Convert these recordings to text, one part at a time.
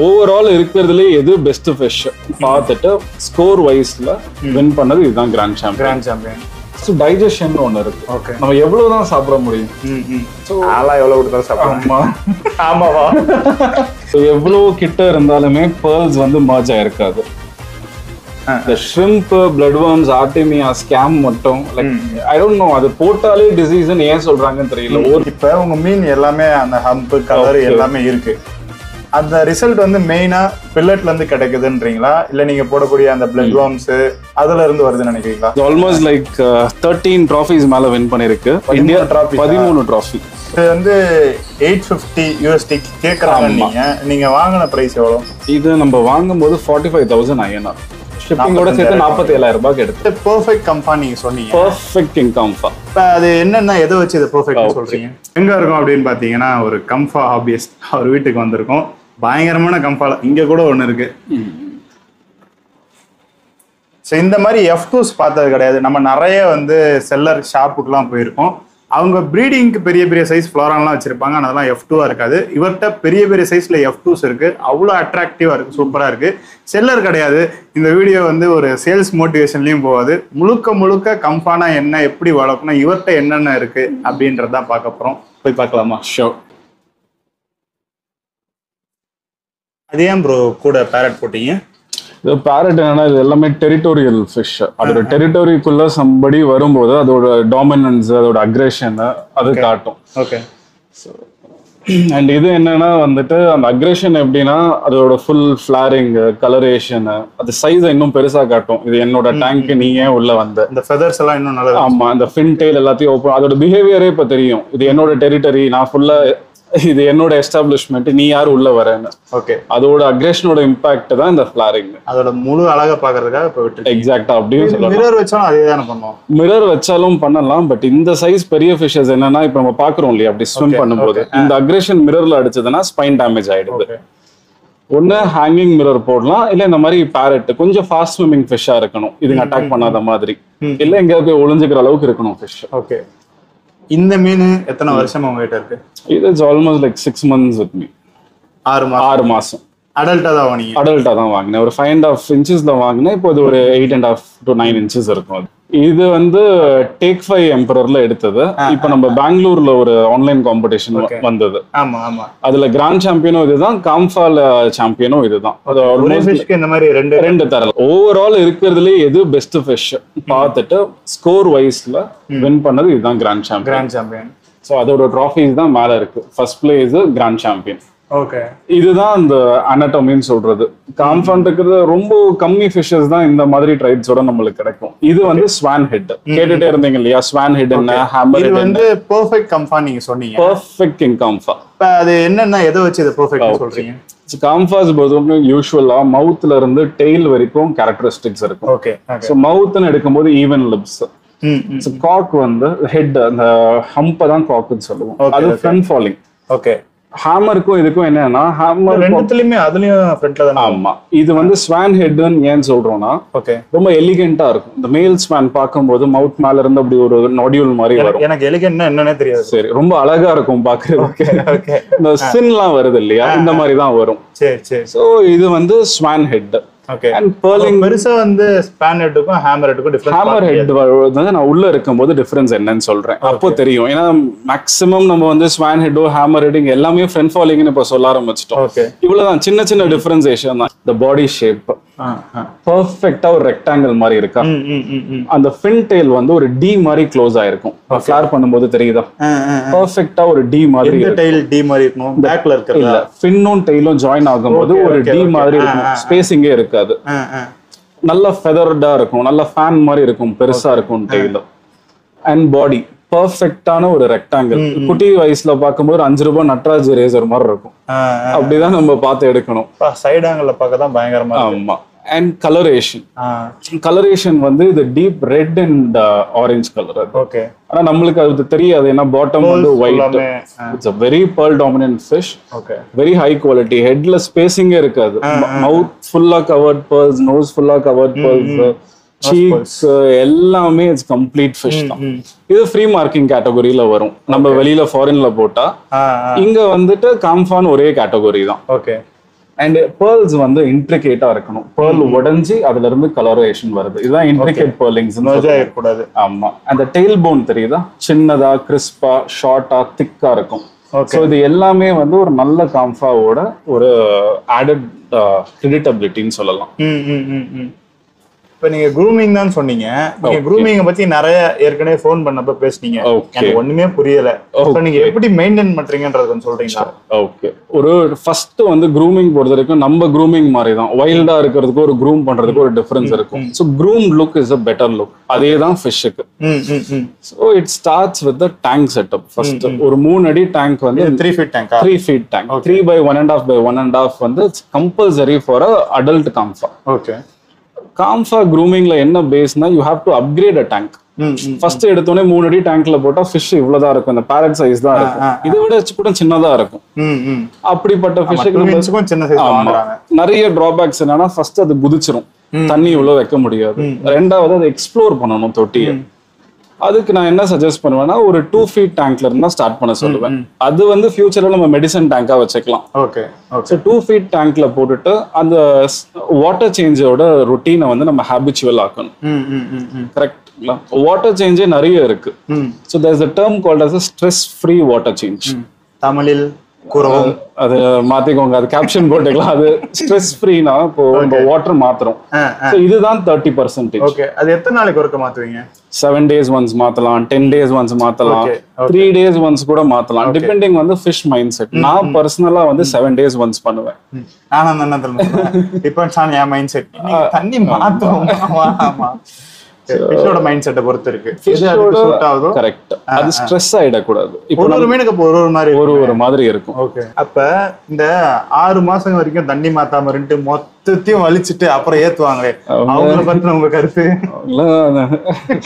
Overall இருக்கிறதுலே எது best fish பார்த்துட்டு ஸ்கோர் வைஸ்ல வின் பண்ணது இதுதான் கிராண்ட் சாம்பியன். டைஜஷன் ஒண்ணு இருக்கு. ஓகே, நம்ம எவ்வளவுதான் சாப்பிட முடியும்? ஆளா எவ்வளவு கொடுத்தாலும் சாப்பிடலாம். ஆமாவா? எவ்வளவு கிட்ட இருந்தாலுமே பேர்ல்ஸ் வந்து மர்ஜ் ஆயிருக்காது. இந்த ஷ்ரிம்ப், பிளட் வர்ம்ஸ், ஆர்டெமியா, ஸ்கேம் மட்டும் ஐ டோன்ட் நோ அது போட்டாலே டிசீஸ்னு ஏன் சொல்றாங்கன்னு தெரியல. இப்ப உங்க மீன் எல்லாமே அந்த ஹம்ப் கலர் எல்லாமே இருக்கு. அந்த ரிசல்ட் வந்து மெயினா பில்லட்ல இருந்து கிடைக்குதுன்றீங்களா, இல்ல நீங்க போடக்கூடிய அந்த பிளட் வர்ம்ஸ் அதுல இருந்து வருதுன்னு நினைக்கிறீங்களா? ஆல்மோஸ்ட் லைக் 13 ட்ராஃபிஸ் மேல வின் பண்ணிருக்கு. India 13 trophy. இது வந்து $850 கேக்குறாங்க. நீங்க வாங்கின பிரைஸ் எவ்வளவு? இது நம்ம வாங்கும்போது 45,000 INR. ஷிப்பிங்கோட சேர்த்து 47,000 ரூபாய்க்கு எடுத்து. பெர்ஃபெக்ட் கம்பா நீங்க சொன்னீங்க. பெர்ஃபெக்ட் இன் கம்பா. அது என்னன்னா எதை வச்சு இது பெர்ஃபெக்ட் சொல்றீங்க? எங்க இருக்கும் அப்படின்னு பாத்தீங்கன்னா ஒரு கம்பா ஹாபியஸ்ட் அவர் வீட்டுக்கு வந்திருக்கோம். பயங்கரமான கம்பால இங்க கூட ஒண்ணு இருக்கு. இந்த மாதிரி F2s பார்த்தது கிடையாது. நம்ம நிறைய வந்து செல்லர் ஷாப்புக்குலாம் போயிருக்கோம். அவங்க ப்ரீடிங்க்கு பெரிய பெரிய சைஸ் ஃப்ளோரான்லாம் வச்சிருப்பாங்க. அதெல்லாம் F2 இருக்காது. இவர்கிட்ட பெரிய பெரிய சைஸ்ல F2s இருக்கு. அவ்வளோ அட்ராக்டிவா இருக்கு, சூப்பரா இருக்கு. செல்லர் கிடையாது. இந்த வீடியோ வந்து ஒரு சேல்ஸ் மோட்டிவேஷன்லயும் போகாது. முழுக்க முழுக்க கம்பானா என்ன, எப்படி வளர்க்கணும், இவர்கிட்ட என்னென்ன இருக்கு அப்படின்றதான் பார்க்க போறோம். போய் பார்க்கலாமா? ஷோர். அதே ப்ரோ கூட பேரட் போட்டீங்க. இது பேரட் என்னன்னா இது எல்லாமே டெரிட்டோரியல் ஃபிஷ். அதோட டெரிட்டோரிக்குள்ள சம்படி வரும்போது அதோட டாமினன்ஸ், அதோட அக்ரேஷன் அது காட்டும். ஓகே. அண்ட் இது என்னன்னா வந்துட்டு அந்த அக்ரேஷன் எப்படின்னா அதோட ஃபுல் ஃபிளாரிங், கலரேஷன், அது சைஸை இன்னும் பெருசா காட்டும். இது என்னோட டேங்க், நீ ஏன் உள்ள வந்த, இந்த ஃபெதர்ஸ் எல்லாம் இன்னும் நல்லா. ஆமா, இந்த ஃபின் டெயில் எல்லாத்தையும் ஓப்பன். அதோட பிஹேவியரே இப்ப தெரியும். இது என்னோட டெரிட்டரி, நான் ஃபுல்லா இது என்னோட எஸ்டாப்ளிஷ்மெண்ட், நீ யாரு உள்ள வரேன்னு. ஓகே. அதோட அக்ரேஷனோட இம்பாக்ட் தான் இந்த ஃபிளாரிங். அதோட முழு அழகா பாக்குறதுக்காக இப்ப விட்டு. எக்ஸாக்ட்டா அப்படின்னு சொல்லலாம். மிரர் வச்சாலும் அதே தான பண்ணுவோம். மிரர் வச்சாலும் பண்ணலாம். பட் இந்த சைஸ் பெரிய ஃபிஷஸ் என்னன்னா இப்ப நம்ம பாக்குறோம் இல்லையா, அப்படி ஸ்விம் பண்ணும்போது இந்த அக்ரேஷன் மிரர்ல அடிச்சதுன்னா ஸ்பைன் டேமேஜ் ஆயிடுது. ஒன்னு ஹேங்கிங் மிரர் போடலாம், இல்ல இந்த மாதிரி பேரட் கொஞ்சம் ஃபாஸ்ட் ஸ்விம்மிங் ஃபிஷ்ஷா இருக்கணும், இதுங்க அட்டாக் பண்ணாத மாதிரி, இல்ல எங்கேயாவது போய் ஒளிஞ்சுக்கிற அளவுக்கு இருக்கணும் ஃபிஷ். ஓகே. இந்த மீன் எத்தனை வருஷமா உங்ககிட்ட இருக்கு? இது is almost like 6 months with me. 6 மாசம். அடல்ட்டா தான் வாங்கினீங்க? அடல்ட்டா தான் வாங்கினேன். ஒரு 5.5 inches வாங்கினேன். இப்போ ஒரு 8.5 to 9 inches இருக்கும். இது வந்து டேக் 5 எம்பரர்ல எடுத்தது. இப்போ நம்ம பெங்களூர்ல ஒரு ஆன்லைன் காம்படிஷன் வந்தது. ஆமா ஆமா. அதுல கிராண்ட் சாம்பியனும் இதுதான், காம்ஃபால சாம்பியனும் இதுதான். இந்த மாதிரி ரெண்டு தரல. ஓவரால் இருக்கிறதுலே எது பெஸ்ட் ஃபிஷ் பார்த்துட்டு ஸ்கோர் வைஸ்ல வின் பண்ணது இதுதான் கிராண்ட் சாம்பியன். ஸோ அதோட ட்ராஃபிஸ் தான் மேல இருக்கு. First place grand champion. Okay. இதுதான் அந்த அனட்டமின்னு சொல்றது. காம்ஃபான் இருக்கிறது ரொம்ப கம்மி ஃபிஷஸ் தான் இந்த மாதிரி ட்ரைப்ஸோட நம்மளுக்கு கிடைக்கும். இது வந்து ஸ்வான் ஹெட் கேட்டுட்டே இருந்தீங்க இல்லையா, ஸ்வான் ஹெட் என்ன, ஹேமர் ஹெட் வந்து பெர்ஃபெக்ட் கம்ஃபா நீங்க சொன்னீங்க. பெர்ஃபெக்ட் கிங் காம்ஃபா. இப்போ அது என்னன்னா எதை வச்சு இது பெர்ஃபெக்ட் சொல்றீங்க? காம்ஃபாஸ் பொறுத்தவரைக்கும் யூஸ்வலா மவுத்ல இருந்து டெய்ல் வரைக்கும் கேரக்டரிஸ்டிக்ஸ் இருக்கும். ஓகே. ஸோ மவுத்னு எடுக்கும்போது ஈவன் லிப்ஸ். காக் வந்து ஹெட், அந்த ஹம்ப தான் காக்குன்னு சொல்லுவோம். அது ஃப்ரண்ட் ஃபாலிங். ஓகே. ஹேமருக்கும் இதுக்கும் என்னன்னா, ஹேமர் ரெண்டுலயுமே அதுலயும் ஃப்ரண்ட்ல தான். ஆமா. இது வந்து ஸ்வான் ஹெட்னு ஏன் சொல்றோம்னா, ஓகே, ரொம்ப எலிகென்ட்டா இருக்கும். இந்த மேல் ஸ்வான் பார்க்கும்போது மவுத் மேல இருந்து அப்படி ஒரு நொடியூல் மாதிரி வரும். எனக்கு எலிகென்ட்னா என்னன்னே தெரியாது. சரி, ரொம்ப அழகா இருக்கும் பாக்குறதுக்கு. ஓகே. இந்த சின்லாம் வருது இல்லையா, இந்த மாதிரி தான் வரும். சரி சரி. சோ இது வந்து swan head. Okay. And pearling பெருசா வந்து ஸ்பான் ஹெட்டுக்கும் ஹேமர் ஹெட்டுக்கும் டிஃபரன்ஸ். ஹேமர் ஹெட் வந்து நான் உள்ள இருக்கும்போது டிஃபரன்ஸ் என்னன்னு சொல்றேன், அப்போ தெரியும். ஏன்னா மேக்ஸிமம் நம்ம வந்து ஸ்வான் ஹெட்டோ ஹேமர் ஹெட்டிங் எல்லாமே ஃப்ரண்ட் ஃபாலிங்னு இப்போ சொல்ல ஆரம்பிச்சிட்டோம். ஓகே. இவ்வளவுதான், சின்ன சின்ன டிஃபரன்சியேஷன் தான். இந்த பாடி ஷேப் பர்ஃபெக்ட்டா ஒரு ரெக்டாங்கிள் மாதிரி இருக்கா, அந்த ஃபின் டெயில் வந்து ஒரு டி மாதிரி க்ளோஸ் ஆயிருக்கும். ஃபிளார் பண்ணும்போது தெரியுதா, பர்ஃபெக்ட்டா ஒரு டி மாதிரி. இந்த டெயில் டி மாதிரி இருக்கும், பேக்ல இருக்கு. இல்ல, ஃபின்னும் டெயிலும் ஜாயின் ஆகும்போது ஒரு டி மாதிரி இருக்கும், ஸ்பேசிங்கே இருக்காது. நல்ல ஃபெதர்டா இருக்கும், நல்ல ஃபேன் மாதிரி இருக்கும், பெருசா இருக்கும் டெயில். அண்ட் பாடி பர்ஃபெக்டான ஒரு ரெக்டாங்கிள். குட்டி வயசுல பார்க்கும்போது 5 ரூபாய் நட்ராஜ் ரேசர் மாதிரி இருக்கும். அப்படிதான் நம்ம பார்த்து எடுக்கணும். சைடு ஆங்கிள் பார்க்க தான் பயங்கரமா. ஆமா. அண்ட் கலரேஷன் வந்து இது deep red and orange colour. Okay. ஆனா நம்மளுக்கு அது தெரியாது, ஏன்னா பாட்டம் வந்து white. It's a very pearl dominant fish. Okay. very high quality. ஹெட்ல ஸ்பேசிங்கே இருக்காது. மவுத் ஃபுல்லா கவர்ட் pearls, நோஸ் ஃபுல்லா கவர்ட் pearls, சீக்ஸ் எல்லாமே இட்ஸ் கம்ப்ளீட் ஃபிஷ் தான். இது ஃப்ரீ மார்க்கிங் கேட்டகரியில வரும். நம்ம வெளியில ஃபாரின்ல போட்டா, இங்க வந்துட்டு காம்ஃபான் ஒரே கேட்டகரி தான். ஓகே. அண்ட் பேர்ல்ஸ் வந்து இன்ட்ரிகேட்டா இருக்கணும். பேர்ல் உடஞ்சி அதுல இருந்து கலரேஷன் வருது. இதுதான் இன்ட்ரிகேட் பேர்லிங்ஸ். கூடாது. ஆமா. அந்த டெயில் போன் தெரியுதா, சின்னதா கிறிஸ்பா ஷார்ட்டா திக்கா இருக்கும். ஸோ இது எல்லாமே வந்து ஒரு நல்ல காம்ஃபாவோட ஒரு ஆடட் கிரெடிட்டபிலிட்டின்னு சொல்லலாம். இப்ப நீங்க க்ரூமிங் தான் சொன்னீங்க. நீங்க க்ரூமிங்க பத்தி நிறைய ஏற்கனவே ஃபோன் பண்ணப்ப பேசுனீங்க. எனக்கு ஒண்ணுமே புரியல. இப்ப நீங்க எப்படி மெயின்டைன் பண்றீங்கன்றது கொஞ்சம் சொல்றீங்களா? ஓகே. ஒரு ஃபர்ஸ்ட் வந்து க்ரூமிங் பொறுத்த வரைக்கும் நம்ம க்ரூமிங் மாதிரி தான். வைல்டா இருக்கிறதுக்கு ஒரு க்ரூம் பண்றதுக்கு ஒரு டிஃபரன்ஸ் இருக்கும். So groom look is a better look. அதே தான் ஃபிஷ்ஷுக்கு. So it starts with the tank setup. First ஒரு 3 அடி டேங்க் வந்து 3 feet tank. 3 feet tank. 3 by 1.5 by 1.5 வந்து கம்பல்சரி ஃபார் அ அடல்ட் காம்ஃபா. ஓகே. காம்ஃபா க்ரூமிங்ல என்ன பேஸ்னா you have to upgrade a tank. First எடுத்தோடனே 3 அடி டேங்க்ல போட்டா ஃபிஷ் இவ்வளவுதான் இருக்கும். இந்த பேரட் சைஸ் தான் இருக்கும். இதை விட கூட சின்னதா இருக்கும். அப்படிப்பட்ட ஃபிஷ்ஷுக்கு சின்ன சைஸ் வாங்குறாங்க. நிறைய டிராபேக்ஸ் என்னன்னா, ஃபர்ஸ்ட் அது குதிச்சிரும், தண்ணி இவ்வளவு வைக்க முடியாது. ரெண்டாவது அதை எக்ஸ்ப்ளோர் பண்ணணும் தொட்டியை. அதுக்கு நான் என்ன சஜஸ்ட் பண்ணுவேன்னா, ஒரு 2 feet டேங்க்ல இருந்தா ஸ்டார்ட் பண்ண சொல்லுவேன். அது வந்து ஃபியூச்சர்ல நம்ம மெடிசன் டேங்கா வச்சுக்கலாம். ஓகே. ஸோ 2 feet டேங்க்ல போட்டுட்டு அந்த வாட்டர் சேஞ்சோட ரொட்டீனை வந்து நம்ம ஹேபிச்சுவல் ஆக்கணும். கரெக்ட்ங்களா? வாட்டர் சேஞ்சே நிறைய இருக்கு. So there is a term called as stress free water change. தமிழில் அது மாத்திக்கோங்க, அது கேப்ஷன் போட்டுக்கலாம். அது ஸ்ட்ரெஸ் ஃப்ரீனா இப்போ நம்ம வாட்டர் மாத்துறோம். இதுதான் 30%. ஓகே. அது எத்தனை நாளைக்கு ஒருக்க மாத்துவீங்க? 7 days once மாத்தலாம், 10 days once மாத்தலாம், 3 days once கூட மாத்தலாம். டிபெண்டிங் வந்து ஃபிஷ் மைண்ட் செட். நான் பர்சனலா வந்து 7 days once பண்ணுவேன். நான் என்ன சொல்றேன், டிபெண்ட்ஸ் ஆன் ய மைண்ட் செட். நீங்க தண்ணி மாத்துவோம். ஃபிஷ்ஷோட மைண்ட் செட்டை பொறுத்து இருக்கு. எது அதுக்கு சூட் ஆகுதோ. கரெக்ட். அது ஸ்ட்ரெஸ் ஆயிடக்கூடாது. இப்போ ஒரு மீனுக்கு ஒரு மாதிரி இருக்கும். ஓகே. அப்ப இந்த 6 மாசம் வரைக்கும் தண்ணி மாத்தாம இருந்து மொத்தத்தையும் வலிச்சுட்டு அப்புறம் ஏத்துவாங்களே, அவங்கள பத்தி உங்க கருத்து?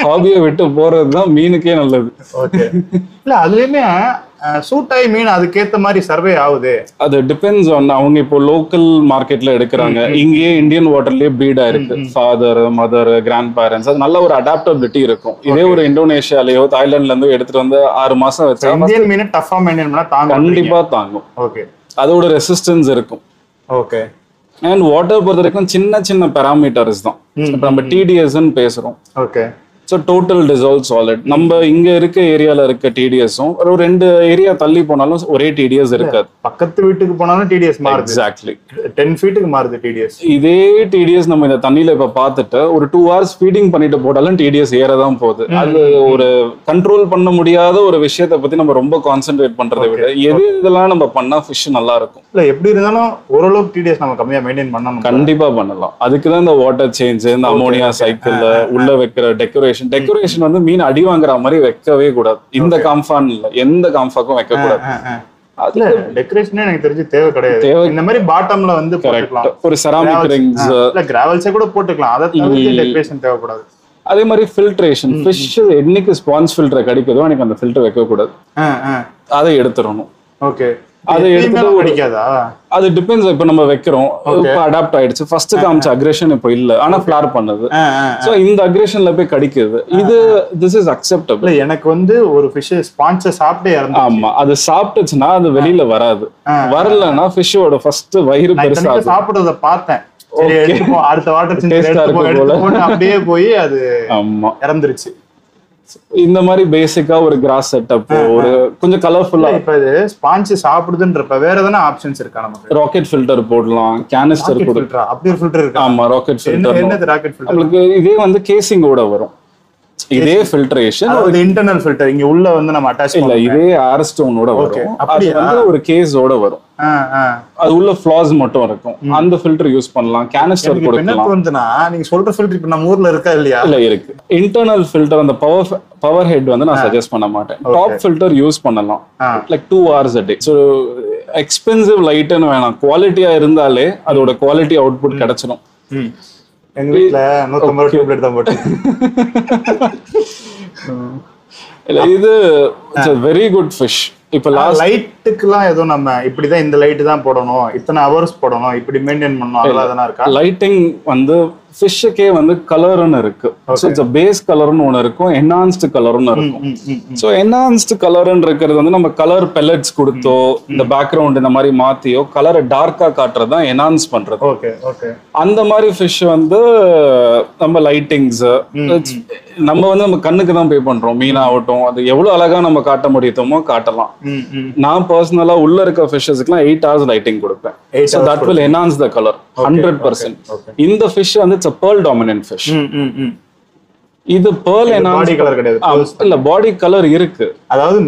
ஹாபியை விட்டு போறதுதான் மீனுக்கே நல்லது. ஓகே. இல்ல அதுலயுமே சூட் ஆகி மீன் அதுக்கேத்த மாதிரி சர்வே ஆகுது. அது டிபெண்ட்ஸ் ஆன் அவங்க இப்போ லோக்கல் மார்க்கெட்ல எடுக்கிறாங்க. இங்கேயே இந்தியன் வாட்டர்லயே ப்ரீட் ஆயிருக்கு. Father, mother, grandparents. அது நல்ல ஒரு அடாப்டபிலிட்டி இருக்கும். இதே ஒரு இந்தோனேஷியாலயோ தாய்லாந்துல இருந்தோ எடுத்துட்டு வந்து 6 மாசம் வச்சா இந்தியன் மீன் டஃபா மெயின்டைன் பண்ணா தாங்கும். கண்டிப்பா தாங்கும். ஓகே. அதோட ரெசிஸ்டன்ஸ் இருக்கும். ஓகே. அண்ட் வாட்டர் பொறுத்த வரைக்கும் சின்ன சின்ன பேராமீட்டர்ஸ் தான். இப்போ நம்ம டிடிஎஸ்ன்னு பேசுறோம். Okay. So total dissolve solid. நம்ம இங்க இருக்க ஏரியால இருக்க டிடிஎஸும் ஒரு 2 ஏரியா தள்ளி போனாலும் ஒரே டிடிஎஸ் இருக்காது. பக்கத்து வீட்டுக்கு போனாலும் டிடிஎஸ் மாறுது. எக்ஸாக்ட்லி. 10 feetக்கு மாறுது டிடிஎஸ். இதே டிடிஎஸ் நம்ம இந்த தண்ணியில இப்ப பார்த்துட்டு ஒரு 2 hours ஃபீடிங் பண்ணிட்டு போட்டாலும் டிடிஎஸ் ஏறதான் போகுது. அது ஒரு கண்ட்ரோல் பண்ண முடியாத ஒரு விஷயத்தை பத்தி நம்ம ரொம்ப கான்சென்ட்ரேட் பண்றதை விட எது இதெல்லாம் நம்ம பண்ணா ஃபிஷ் நல்லா இருக்கும். இல்ல எப்படி இருந்தாலும் ஓரளவுக்கு டிடிஎஸ் நம்ம கம்மியா மெயின்டைன் பண்ணணும். கண்டிப்பா பண்ணலாம். அதுக்குதான் இந்த வாட்டர் சேஞ்ச், இந்த அமோனியா சைக்கிள், உள்ள வைக்கிற டெக்கரேஷன் வந்து மீன் அடி வாங்குற மாதிரி வைக்கவே கூடாது. இந்த காம்ஃபான் இல்ல, எந்த காம்ஃபாக்கும் வைக்க கூடாது. அதுல டெக்கரேஷனே எனக்கு தெரிஞ்சு தேவை கிடையாது. இந்த மாதிரி பாட்டம்ல வந்து போட்டுக்கலாம். ஒரு செராமிக் ரிங்ஸ் இல்ல கிராவல்ஸே கூட போட்டுக்கலாம். அத தவிர்த்து டெக்கரேஷன் தேவைப்படாது. அதே மாதிரி ஃபில்ட்ரேஷன். ஃபிஷ் என்னைக்கு ஸ்பான்ஜ் ஃபில்டர் கிடைக்குதோ அன்னைக்கு அந்த ஃபில்டர் வைக்க கூடாது. அதை எடுத்துடணும். ஓகே. அதை எடுத்துட்டு பிடிக்காதா? அது டிபெண்ட்ஸ். இப்ப நம்ம வைக்கிறோம், இப்ப அடாப்ட் ஆயிடுச்சு. ஃபர்ஸ்ட் காமிச்ச அக்ரேஷன் இப்ப இல்ல, ஆனா ஃபிளார் பண்ணுது. சோ இந்த அக்ரேஷன்ல போய் கடிக்குது. இது திஸ் இஸ் அக்செப்டபிள். எனக்கு வந்து ஒரு ஃபிஷ் ஸ்பான்ச சாப்பிட்டே இறந்து. ஆமா, அது சாப்பிட்டுச்சுன்னா அது வெளியில வராது. வரலன்னா ஃபிஷ்ஷோட ஃபர்ஸ்ட் வயிறு பெருசா சாப்பிடுறத பார்த்தேன். அடுத்த வாட்டர் அப்படியே போய் அது இறந்துருச்சு. இந்த மாதிரி பேசிக்கா ஒரு கிராஸ் செட்டப், ஒரு கொஞ்சம் கலர்ஃபுல்லா. இப்ப இது ஸ்பான்ஜ் சாப்பிடுதுன்றப்ப வேற எதனா ஆப்ஷன்ஸ் இருக்கா நமக்கு? ராக்கெட் ஃபில்டர் போடலாம், கேனிஸ்டர் போடலாம். அப்படி ஒரு ஃபில்டர் இருக்கு. ஆமா, ராக்கெட் ஃபில்டர். என்னது ராக்கெட் ஃபில்டர்? உங்களுக்கு இதே வந்து கேசிங்கோட வரும். இதே ஃபில்ட்ரேஷன் அது இன்டர்னல் ஃபில்டர். இங்க உள்ள வந்து நம்ம அட்டாச் இல்ல, இதே ஏர் ஸ்டோனோட வரும். அது வந்து ஒரு கேஸோட வரும். அது உள்ள ஃப்ளாஸ் மட்டும் இருக்கும். அந்த ஃபில்டர் யூஸ் பண்ணலாம். கேனிஸ்டர் கொடுக்கலாம். நீங்க சொல்ற ஃபில்டர் இப்ப நம்ம ஊர்ல இருக்கா இல்லையா? இல்ல, இருக்கு. இன்டர்னல் ஃபில்டர் அந்த பவர் ஹெட் வந்து நான் சஜஸ்ட் பண்ண மாட்டேன். டாப் ஃபில்டர் யூஸ் பண்ணலாம். Like 2 hours a day. So expensive லைட்னு வேணாம், குவாலிட்டியா இருந்தாலே அதோட குவாலிட்டி அவுட்புட் கிடைச்சிடும். எங்க வீட்ல 150 டியூப்லைட் தான் போட்டு. இல்ல, இது it's a very good fish. இப்போ லாஸ்ட் லைட்டுக்குலாம் எதுவும் நம்ம இப்படிதான் இந்த லைட் தான் போடணும், இத்தனை ஹவர்ஸ் போடணும், இப்படி மெயின்டைன் பண்ணணும் அதெல்லாம் இருக்கா? லைட்டிங் வந்து ஃபிஷ்ஷுக்கே வந்து கலர்னு இருக்கு. ஸோ இட்ஸ் பேஸ் கலர்னு ஒன்று இருக்கும், என்ஹான்ஸ்டு கலர்னு இருக்கும். ஸோ என்ஹான்ஸ்டு கலர்னு இருக்கிறது வந்து நம்ம கலர் பெல்லட்ஸ் கொடுத்தோ இந்த பேக்ரவுண்ட் இந்த மாதிரி மாத்தியோ கலரை டார்க்கா காட்டுறது தான் என்ஹான்ஸ் பண்றது. Okay okay. அந்த மாதிரி ஃபிஷ் வந்து நம்ம லைட்டிங்ஸ் நம்ம வந்து நம்ம கண்ணுக்கு தான் பே பண்றோம். மீன் ஆகட்டும், அது எவ்வளவு அழகா நம்ம காட்ட முடியுமோ காட்டலாம். நான் பர்சனலா உள்ள இருக்க ஃபிஷ்ஷஸ்க்குலாம் 8 hours லைட்டிங் கொடுப்பேன். So that will enhance the color 100%. இந்த ஃபிஷ் வந்து it's a pearl dominant fish. இது pearl பாடி கலர் கிடையாது. இல்ல பாடி கலர் இருக்கு. அதாவது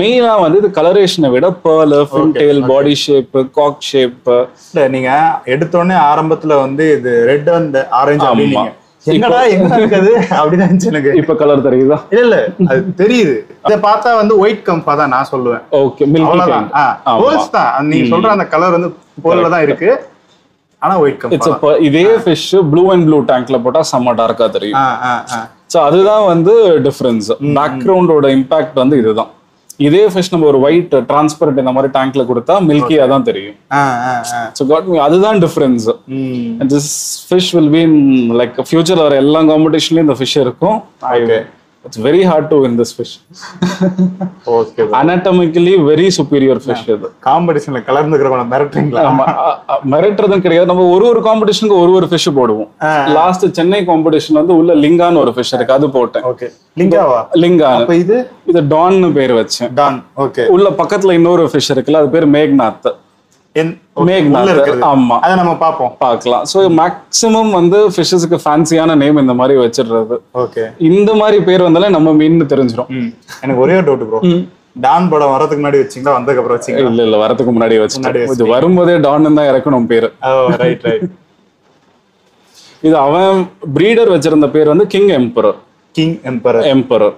மெயினா வந்து இது கலரேஷனை விட pearl, fin tail, body shape, cock shape. இல்ல நீங்க எடுத்த உடனே ஆரம்பத்துல வந்து இது ரெட் அண்ட் ஆரஞ்சு அப்படினீங்க. எங்கடா எங்க இருக்குது அப்படிதான் இருந்துச்சு எனக்கு. இப்ப கலர் தெரியுதா? இல்ல அது தெரியுது. இத பார்த்தா வந்து ஒயிட் கம்பா தான் நான் சொல்லுவேன். Okay, milky kind. ஹோல்ஸ் தான் நீங்க சொல்ற அந்த கலர் வந்து போல்ல தான் இருக்கு. ஆனா ஒயிட் கம்பா. இதே ஃபிஷ் ப்ளூ அண்ட் ப்ளூ டேங்க்ல போட்டா செம்ம டார்க்கா தெரியும். சோ அதுதான் வந்து டிஃபரன்ஸ். பேக்ரவுண்டோட இம்பாக்ட் வந்து இதுதான். இதே ஃபிஷ் நம்ம ஒரு ஒயிட் டிரான்ஸ்பரண்ட் இந்த மாதிரி டேங்க்ல கொடுத்தா மில்கியா தான் தெரியும். சோ காட் மீ, அதுதான் difference. This fish will be in like future வர எல்லா காம்படிஷன்லயும் இந்த ஃபிஷ் இருக்கும். It's very hard to win this fish. Okay. Anatomically very superior fish இது. காம்படிஷன்ல கலந்துக்கிறவங்க மிரட்டுறீங்களா? மிரட்டுறதும் கிடையாது. நம்ம ஒரு காம்படிஷனுக்கு ஒரு ஃபிஷ் போடுவோம். லாஸ்ட் சென்னை காம்படிஷன் வந்து உள்ள லிங்கான்னு ஒரு ஃபிஷ் இருக்கு, அது போட்டேன். ஓகே. லிங்காவா? லிங்கா. அப்ப இது டான்னு பேர் வச்சேன். டான். ஓகே. உள்ள பக்கத்துல இன்னொரு ஃபிஷ் இருக்குல்ல, அது பேர் மேக்நாத். ஆமா, அத நம்ம பார்க்கலாம். சோ மேக்ஸிமம் வந்து ஃபிஷஸ்க்கு ஃபேன்சியான நேம் இந்த மாதிரி வச்சிடுறது. ஓகே. இந்த மாதிரி பேர் வந்தாலே நம்ம மீன் தெரிஞ்சிடும். எனக்கு ஒரே ஒரு டவுட் ப்ரோ, டான் படம் வரதுக்கு முன்னாடி வச்சீங்களா வந்ததுக்கு அப்புறம் வச்சீங்களா? இல்ல வரதுக்கு முன்னாடி வச்சேன். இது வரும்போதே டான் தான் இறக்கணும் பேரு. Right right. இது அவன் பிரீடர் வச்சிருந்த பேர் வந்து கிங் எம்பரர்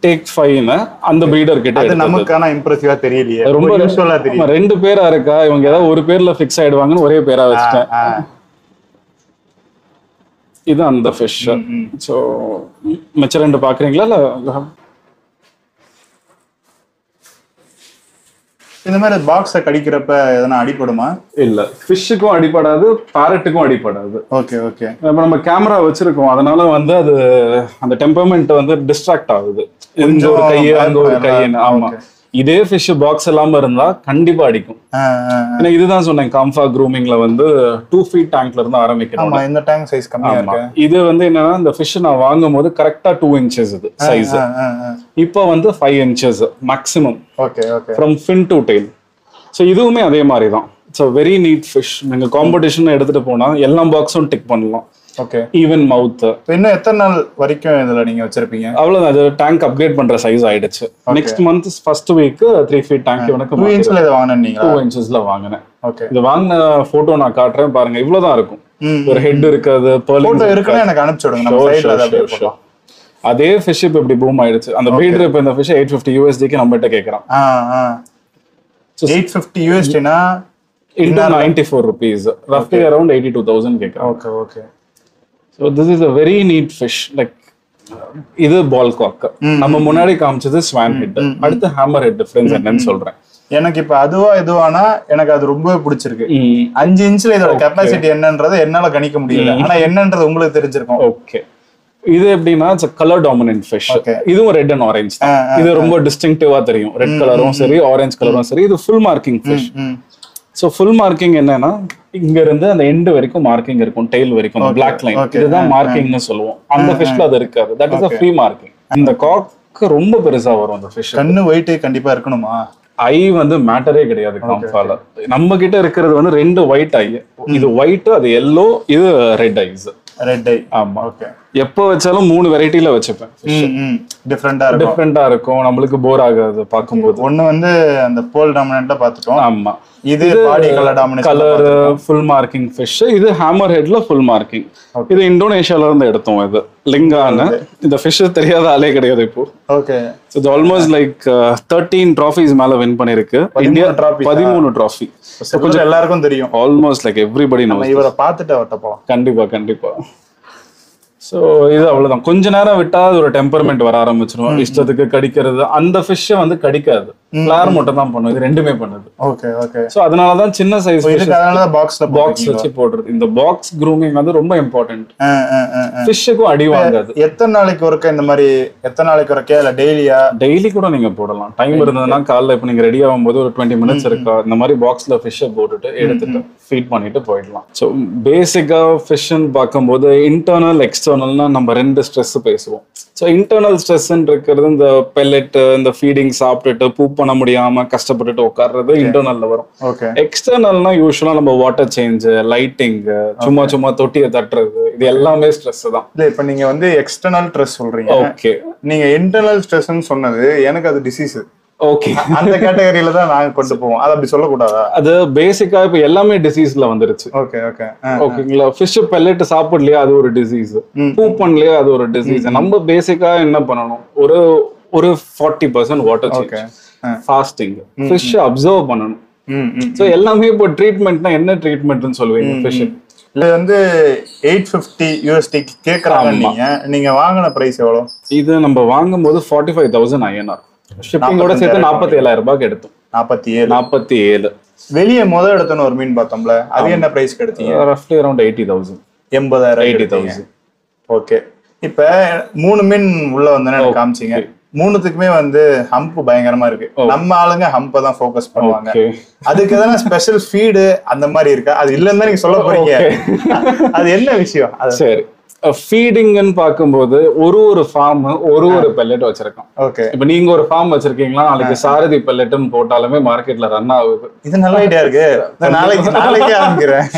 டேக் 5 அந்த பிரீடர் கிட்ட. அது நமக்கான இம்ப்ரெசிவா தெரியலையே, ரொம்ப யூசுவலா தெரியும். ரெண்டு பேரா இருக்கா, இவங்க ஏதாவது ஒரு பேர்ல ஃபிக்ஸ் ஆயிடுவாங்கன்னு ஒரே பேரா வச்சிட்டேன். இது அந்த ஃபிஷ். சோ மிச்ச ரெண்டு பாக்குறீங்களா? இல்ல இந்த மாதிரி பாக்ஸை கடிக்கிறப்ப எதனா அடிபடுமா? இல்ல, ஃபிஷ்ஷுக்கும் அடிபடாது, பேரட்டுக்கும் அடிபடாது. Okay okay. நம்ம கேமரா வச்சிருக்கோம், அதனால வந்து அது அந்த டெம்பர்மெண்ட் வந்து டிஸ்ட்ராக்ட் ஆகுது. இங்க ஒரு கையை அங்க ஒரு கையின்னு. ஆமா, இதே ஃபிஷ் பாக்ஸ் இல்லாம இருந்தா கண்டிப்பா அடிக்கும். ஏன்னா இதுதான் சொன்னேன், காம்ஃபா க்ரூமிங்ல வந்து 2 feet டேங்க்ல இருந்து ஆரம்பிக்கிறோம். இந்த டேங்க் சைஸ் கம்மியா இருக்கு. இது வந்து என்னன்னா, இந்த ஃபிஷ் நான் வாங்கும் போது கரெக்டா 2 inches இது சைஸ். இப்போ வந்து 5 inches maximum. Okay okay. From fin to tail. So இதுவுமே அதே மாதிரி தான். It's a very neat fish. நீங்க காம்படிஷன் எடுத்துட்டு போனா எல்லா பாக்ஸும் டிக் பண்ணலாம். ஓகே. Even mouth. இன்னும் எத்தனை நாள் வரைக்கும் இதுல நீங்க வச்சிருப்பீங்க? அவ்வளவுதான், அது டேங்க் அப்கிரேட் பண்ற சைஸ் ஆயிடுச்சு. Next month first week 3 feet tank இவனுக்கு 2 inchல இத வாங்குனீங்க? 2 inchesல வாங்குனேன். ஓகே. இது வாங்குன போட்டோ நான் காட்டுறேன் பாருங்க. இவ்வளவுதான் இருக்கும். ஒரு ஹெட் இருக்காது. போட்டோ இருக்குன்னா எனக்கு அனுப்பிச்சு விடுங்க, நம்ம சைடுல அத அப்படியே போடலாம். அதே ஃபிஷ் இப்ப இப்படி பூம் ஆயிடுச்சு. அந்த பிரீடர் இப்ப இந்த ஃபிஷ் $850 USD நம்ம கிட்ட கேக்குறான். 850 USD னா into 94 rupees, roughly around 82,000 கேக்குறான். Okay okay. So this is a very neat fish. Like இது பால் காக். நம்ம முன்னாடி காமிச்சது ஸ்வான் ஹெட். அடுத்து ஹேமர் ஹெட். டிஃபரன்ஸ் என்னன்னு சொல்றேன். எனக்கு இப்ப அதுவா இதுவானா எனக்கு அது ரொம்ப பிடிச்சிருக்கு. 5 inchல இதோட கெப்பாசிட்டி என்னன்றதை என்னால கணிக்க முடியல, ஆனா என்னன்றது உங்களுக்கு தெரிஞ்சிருக்கும். ஓகே. இது எப்படின்னா கலர் டாமினன்ட் ஃபிஷ். இதுவும் ரெட் அண்ட் ஆரஞ்சு தான். இது ரொம்ப டிஸ்டிங்டிவா தெரியும். ரெட் கலரும் சரி, ஆரஞ்சு கலரும் சரி. இது full marking fish. So full marking என்னன்னா, இங்க இருந்து அந்த எண்ட் வரைக்கும் மார்க்கிங் இருக்கும், டெயில் வரைக்கும் பிளாக் லைன். இதுதான் மார்க்கிங்னு சொல்லுவோம். அந்த ஃபிஷ்ல அது இருக்காது. That is a free marking. இந்த காக் ரொம்ப பெருசா வரும். அந்த ஃபிஷ் கண்ணு வெயிட் கண்டிப்பா இருக்கணுமா? ஐ வந்து மேட்டரே கிடையாது காம்ஃபால. நம்ம கிட்ட இருக்கிறது வந்து 2 ஒயிட் ஐ. இது ஒயிட், அது எல்லோ, இது ரெட் ஐஸ். ரெட் ஐ. ஆமா. ஓகே. எப்போ வச்சாலும் 3 வெரைட்டில வச்சுப்பேன். டிஃபரெண்டா இருக்கும். நம்மளுக்கு போர் ஆகாது பாக்கும்போது. ஒண்ணு வந்து அந்த போல் டாமினன்ட்ல பாத்துட்டோம். ஆமா. இது பாடி colour dominant, colour full marking fish. இது ஹேமர் ஹெட்ல ஃபுல் மார்க்கிங். இது இந்தோனேஷியால இருந்து எடுத்தோம். இது லிங்கான. இந்த ஃபிஷ் தெரியாத ஆளே கிடையாது இப்போ. Okay. So it's almost like 13 trophies மேல வின் பண்ணிருக்கு. India 13 trophy. கொஞ்சம் எல்லாருக்கும் தெரியும். Almost like everybody knows. இவரை பார்த்துட்டு வரட்ட போலாம். கண்டிப்பா கண்டிப்பா. ஸோ இது அவ்வளவுதான். கொஞ்ச நேரம் விட்டா அது ஒரு டெம்பர்மெண்ட் வர ஆரம்பிச்சிடும், இஷ்டத்துக்கு கடிக்கிறது. அந்த ஃபிஷ்ஷை வந்து கடிக்காது, ஃபிளார் மட்டும் தான் பண்ணும். இது ரெண்டுமே பண்ணுது. Okay okay. ஸோ அதனாலதான் சின்ன சைஸ் பாக்ஸ் வச்சு போடுறது. இந்த பாக்ஸ் க்ரூமிங் வந்து ரொம்ப இம்பார்ட்டன்ட். ஃபிஷ்ஷுக்கும் அடி வாங்காது. எத்தனை நாளைக்கு ஒருக்க இந்த மாதிரி, எத்தனை நாளைக்கு ஒருக்க இல்ல டெய்லியா? டெய்லி கூட நீங்க போடலாம். டைம் இருந்ததுன்னா காலைல இப்ப நீங்க ரெடி ஆகும்போது ஒரு 20 மினிட்ஸ் இருக்கா, இந்த மாதிரி பாக்ஸ்ல ஃபிஷ்ஷை போட்டுட்டு எடுத்துட்டு ஃபீட் பண்ணிட்டு போயிடலாம். ஸோ பேசிக்கா ஃபிஷ்ன்னு பார்க்கும்போது இன்டர்னல் எக்ஸ்டர்னல்னா நம்ம ரெண்டு ஸ்ட்ரெஸ் பேசுவோம். ஸோ இன்டர்னல் ஸ்ட்ரெஸ்ன்னு இருக்கிறது இந்த பெல்லெட், இந்த ஃபீடிங் சாப்பிட்டுட்டு பூப் பண்ண முடியாம கஷ்டப்பட்டுட்டு உட்கார்றது இன்டர்னல்ல வரும். எக்ஸ்டர்னல்னா யூஸ்வலா நம்ம வாட்டர் சேஞ்ச், லைட்டிங், சும்மா சும்மா தொட்டியை தட்டுறது, இது எல்லாமே ஸ்ட்ரெஸ் தான். இல்ல இப்ப நீங்க வந்து எக்ஸ்டர்னல் ஸ்ட்ரெஸ் சொல்றீங்க. ஓகே. நீங்க இன்டர்னல் ஸ்ட்ரெஸ்ன்னு சொன்னது எனக்கு அது டிசீஸ். ஓகே, அந்த கேட்டகரியில தான் நாங்க கொண்டு போவோம். அது அப்படி சொல்லக்கூடாதா? அது பேசிக்கா இப்ப எல்லாமே டிசீஸ்ல வந்துருச்சு. ஓகே ஓகே ஓகேங்களா. ஃபிஷ் பெல்லெட் சாப்பிடலையா அது ஒரு டிசீஸ், பூப் பண்ணலையா அது ஒரு டிசீஸ். நம்ம பேசிக்கா என்ன பண்ணணும், ஒரு 40% water change, fasting, fish observe பண்ணணும். சோ எல்லாமே இப்போ ட்ரீட்மெண்ட்னா என்ன ட்ரீட்மெண்ட்னு சொல்லுவீங்க ஃபிஷ்? இது வந்து $850 கேக்குறாங்க. நீங்க வாங்கின பிரைஸ் எவ்வளவு? இது நம்ம வாங்கும்போது 45,000 INR. ஷிப்பிங்கோட சேர்த்து 47,000 ரூபாய்க்கு எடுத்தோம். 47. வெளியே முதல் எடுத்தோன்னு ஒரு மீன் பார்த்தோம்ல, அது என்ன பிரைஸ்க்கு எடுத்தீங்க? ரஃப்லி அரௌண்ட் 80,000. 80,000. ஓகே. இப்ப 3 மீன் உள்ள வந்தேன்னு காமிச்சிங்க. 3த்துக்குமே வந்து ஹம்ப் பயங்கரமா இருக்கு. நம்ம ஆளுங்க ஹம்பை தான் ஃபோக்கஸ் பண்ணுவாங்க. அதுக்கு எதனா ஸ்பெஷல் ஃபீடு அந்த மாதிரி இருக்கா? அது இல்லன்னு நீங்க சொல்ல போறீங்க. அது என்ன விஷயம்? சரி, ஃபீடிங்னு பார்க்கும்போது ஒரு ஃபார்ம் ஒரு பெல்லெட் வச்சிருக்கோம். ஓகே. இப்ப நீங்க ஒரு ஃபார்ம் வச்சிருக்கீங்களா, நாளைக்கு சாரதி பெல்லெட்னு போட்டாலுமே மார்க்கெட்ல ரன் ஆகுது. இது நல்ல ஐடியா இருக்கு. நாளைக்கே ஆரம்பிக்கிறேன்.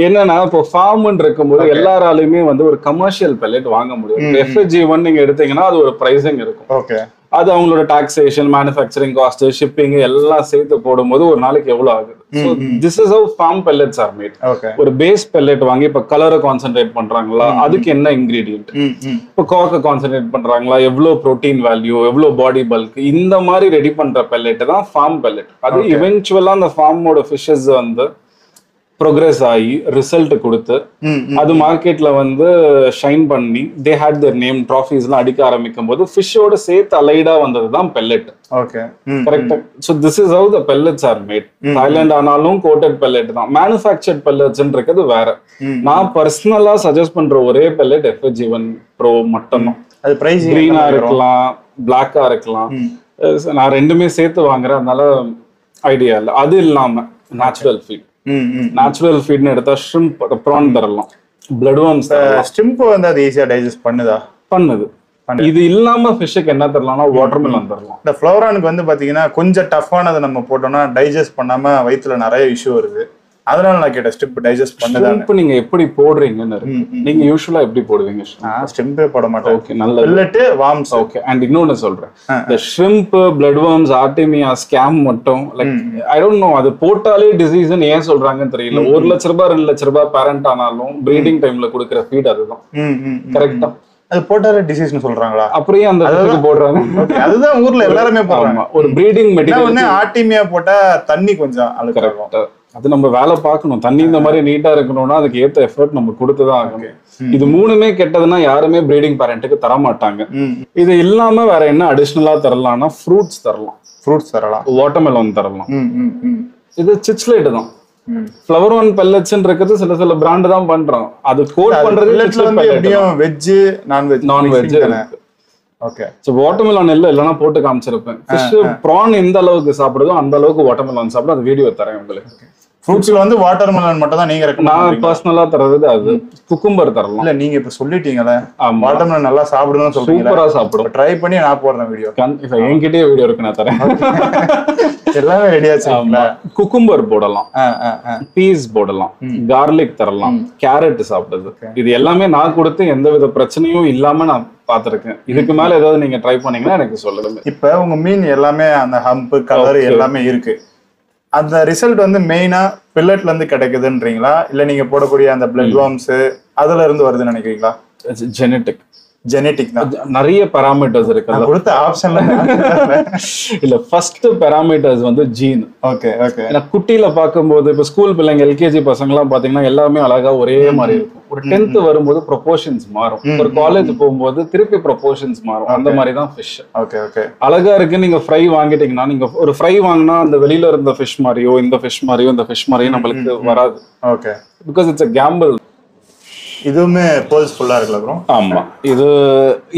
என்னன்னா இப்போ ஃபார்ம்னு இருக்கும்போது எல்லாராலையுமே வந்து ஒரு கமர்ஷியல் பெல்லெட் வாங்க முடியும். FFG1 நீங்க எடுத்தீங்கன்னா அது ஒரு பிரைசிங் இருக்கும். ஓகே. அது அவங்களோட டாக்ஸேஷன், மேனுஃபேக்சரிங் காஸ்ட், ஷிப்பிங் எல்லாம் சேர்த்து போடும்போது ஒரு நாளைக்கு எவ்வளவு ஆகுது. So this is how farm pellets are made. ஒரு பேஸ் பெல்லெட் வாங்கி இப்ப கலரை கான்சென்ட்ரேட் பண்றாங்களா, அதுக்கு என்ன இன்கிரீடியன்ட், இப்ப கோக்க கான்சென்ட்ரேட் பண்றாங்களா, எவ்வளவு புரோட்டீன் வேல்யூ, எவ்வளவு பாடி பல்க், இந்த மாதிரி ரெடி பண்ற பெல்லெட் தான் ஃபார்ம் பெல்லெட். அது இவென்ச்சுவலா அந்த ஃபார்மோட ஃபிஷஸ் வந்து ப்ரோக்ரஸ் ஆகி ரிசல்ட் கொடுத்து அது மார்க்கெட்ல வந்து ஷைன் பண்ணி தே ஹேட் தேர் நேம், ட்ராஃபீஸ்லாம் அடிக்க ஆரம்பிக்கும் போது ஃபிஷ்ஷோட சேர்த்து அலைடா வந்தது தான் பெல்லெட். ஓகே, கரெக்டா. So this is how the pellets are made. Thailand ஆனாலும் கோட்டட் பெல்லெட் தான். மேனுஃபேக்சர்ட் பெல்லெட்ஸ்ன்றது வேற. நான் பர்சனலா சஜஸ்ட் பண்ற ஒரே பெல்லெட் FFG1 Pro மட்டும்தான். அது பிரைஸ் கிரீனா இருக்கலாம், பிளாக்கா இருக்கலாம். நான் ரெண்டுமே சேர்த்து வாங்குறேன், அதனால ஐடியா இல்லை. அது இல்லாம நேச்சுரல் ஃபீட், நேச்சுரல் ஃபீட்னு எடுத்தா ஷ்ரிம்ப், ப்ரான் தரலாம், பிளட் வார்ம்ஸ் தரலாம். ஷ்ரிம்ப் வந்து அது ஈஸியா டைஜஸ்ட் பண்ணுது. இது இல்லாம ஃபிஷ்ஷுக்கு என்ன தரலாம்னா வாட்டர்மெலன் தரலாம். இந்த ஃப்ளோரானுக்கு வந்து பாத்தீங்கன்னா கொஞ்சம் டஃப்பானதை நம்ம போட்டோம்னா டைஜஸ்ட் பண்ணாம வயிற்றுல நிறைய இஷ்யூ வருது. அதனால நான் கேட்டேன், ஸ்ட்ரிப் டைஜஸ்ட் பண்ணுதா? இப்போ நீங்க எப்படி போடுறீங்கன்னு நீங்க யூசுவலா எப்படி போடுவீங்க? ஸ்ட்ரிம்பே போட மாட்டேன். ஓகே, நல்ல பெல்லெட், வார்ம்ஸ். ஓகே. அண்ட் இன்னொன்னு சொல்றேன், இந்த ஷ்ரிம்ப், பிளட் வார்ம்ஸ், ஆர்டெமியா, ஸ்கேம் மட்டும் லைக் ஐ டோன்ட் நோ, அது போட்டாலே டிசீஸ்னு ஏன் சொல்றாங்கன்னு தெரியல. 1 லட்ச ரூபாய் 2 லட்ச ரூபாய் பேரண்ட் ஆனாலும் ப்ரீடிங் டைம்ல கொடுக்குற ஃபீட் அதுதான். கரெக்டா? அது போட்டாலே டிசீஸ்னு சொல்றாங்களா? அப்படியே அந்த போடுறாங்க. அதுதான் ஊர்ல எல்லாருமே போடுறாங்க. ஒரு ப்ரீடிங் மெட்டீரியல் ஆர்டெமியா போட்டா தண்ணி கொஞ்சம் அழுக்காகும். அது நம்ம வேலை பார்க்கணும். தண்ணி இந்த மாதிரி நீட்டா இருக்கணும்னா அதுக்கு ஏத்த எஃபர்ட் நம்ம கொடுத்துதான் ஆகணும். இது 3மே கெட்டதுன்னா யாருமே பிரீடிங் பேரண்ட்டுக்கு தர மாட்டாங்க. இது இல்லாம வேற என்ன அடிஷனலா தரலாம்னா ஃப்ரூட்ஸ் தரலாம், வாட்டர்மெலன் தரலாம். இது சிச்லேட் தான். ஃப்ளவர் ஒன் பெல்லட்ஸ் இருக்கிறது சில பிராண்ட் தான் பண்றோம். அது கோட் பண்றது veg, non veg. Okay. So watermelon இல்லனா போட்டு காமிச்சிருப்பேன். ஃபிஷ் ப்ரான் எந்த அளவுக்கு சாப்பிடுதோ அந்த அளவுக்கு வாட்டர்மெலன் சாப்பிடு. அது வீடியோ தரேன் உங்களுக்கு. ஃப்ரூட்ஸ்ல வந்து வாட்டர்மெலன் மட்டும் தான் நீங்க ரெக்கமெண்ட் நான் பர்சனலா தரது. அது குக்கும்பர் தரலாம். இல்ல நீங்க இப்ப சொல்லிட்டீங்களே, வாட்டர்மெலன் நல்லா சாப்பிடுன்னு சொல்றீங்க. சூப்பரா சாப்பிடும். ட்ரை பண்ணி நான் போடுறேன் வீடியோ. என்கிட்டயே வீடியோ இருக்கு, நான் தரேன். எல்லாமே ரெடியா வச்சிருக்கீங்களா? குக்கும்பர் போடலாம், பீஸ் போடலாம், கார்லிக் தரலாம், கேரட் சாப்பிடுது. இது எல்லாமே நான் கொடுத்து எந்த வித பிரச்சனையும் இல்லாம நான் பாத்திருக்கேன். இதுக்கு மேல ஏதாவது நீங்க ட்ரை பண்ணீங்கன்னா எனக்கு சொல்லுங்க. இப்ப உங்க மீன் எல்லாமே அந்த ஹம்ப், கலர் எல்லாமே இருக்கு. அந்த ரிசல்ட் வந்து மெயினா பெல்லட்ல இருந்து கிடைக்குதுன்றீங்களா, இல்ல நீங்க போடக்கூடிய அந்த பிளட் வார்ம்ஸ் அதுல இருந்து வருதுன்னு நினைக்கிறீங்களா? ஜெனெட்டிக் தான். நிறைய பாராமீட்டர்ஸ் இருக்கு கொடுத்த ஆப்ஷன்ல. இல்ல ஃபர்ஸ்ட் பாராமீட்டர்ஸ் வந்து ஜீன். Okay okay. ஏன்னா குட்டியில பார்க்கும்போது இப்போ ஸ்கூல் பிள்ளைங்க எல்கேஜி பசங்க எல்லாம் பாத்தீங்கன்னா எல்லாமே அழகா ஒரே மாதிரி இருக்கும். ஒரு 10th வரும்போது ப்ரொபோர்ஷன்ஸ் மாறும். ஒரு காலேஜ் போகும்போது திருப்பி ப்ரொபோர்ஷன்ஸ் மாறும். அந்த மாதிரி தான் ஃபிஷ். Okay okay. அழகா இருக்கு. நீங்க ஃப்ரை வாங்கிட்டீங்கன்னா நீங்க ஒரு ஃப்ரை வாங்கினா அந்த வெளியில இருந்த ஃபிஷ் மாதிரியோ இந்த ஃபிஷ் மாதிரியோ இந்த ஃபிஷ் மாதிரியோ நம்மளுக்கு வராது. Okay. Because it's a gamble. இதுவுமே பேர்ல்ஸ் ஃபுல்லா இருக்குல்ல ப்ரோ? ஆமா.